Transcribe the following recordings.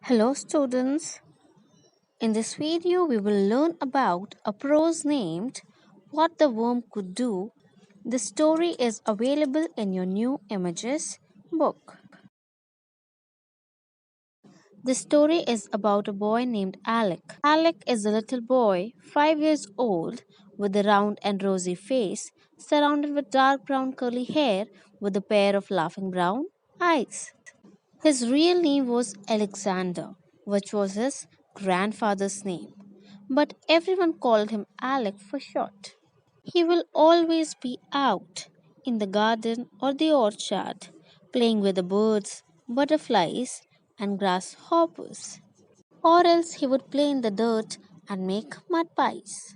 Hello students, in this video we will learn about a prose named What the Worm Could Do. The story is available in your new images book. The story is about a boy named Alec. Alec is a little boy, 5 years old, with a round and rosy face, surrounded with dark brown curly hair with a pair of laughing brown eyes. His real name was Alexander, which was his grandfather's name, but everyone called him Alec for short. He will always be out in the garden or the orchard, playing with the birds, butterflies, and grasshoppers. Or else he would play in the dirt and make mud pies.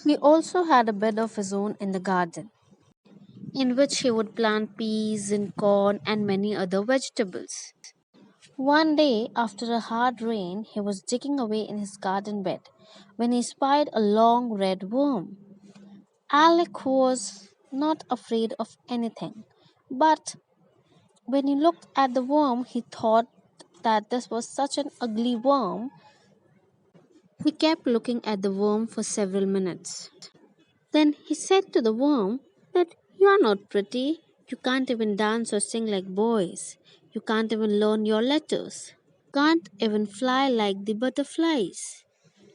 He also had a bed of his own in the garden, in which he would plant peas and corn and many other vegetables. One day, after a hard rain, he was digging away in his garden bed when he spied a long red worm. Alec was not afraid of anything, but when he looked at the worm, he thought that this was such an ugly worm. He kept looking at the worm for several minutes. Then he said to the worm that you are not pretty, you can't even dance or sing like boys, you can't even learn your letters. Can't even fly like the butterflies.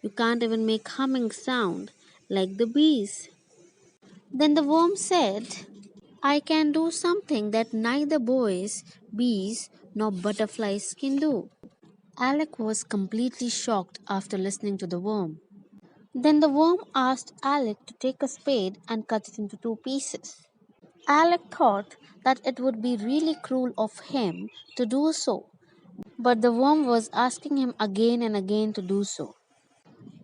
You can't even make humming sound like the bees. Then the worm said, I can do something that neither boys, bees, nor butterflies can do. Alec was completely shocked after listening to the worm. Then the worm asked Alec to take a spade and cut it into two pieces. Alec thought that it would be really cruel of him to do so, but the worm was asking him again and again to do so.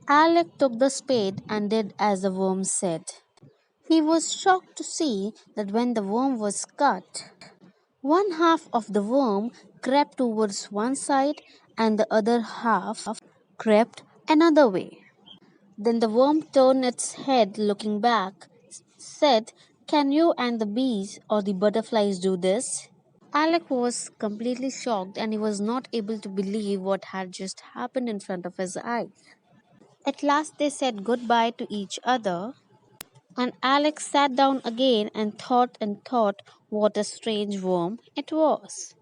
Alec took the spade and did as the worm said. He was shocked to see that when the worm was cut, one half of the worm crept towards one side and the other half crept another way. Then the worm turned its head looking back, said, Can you and the bees or the butterflies do this? Alec was completely shocked and he was not able to believe what had just happened in front of his eyes. At last they said goodbye to each other, and Alex sat down again and thought what a strange worm it was.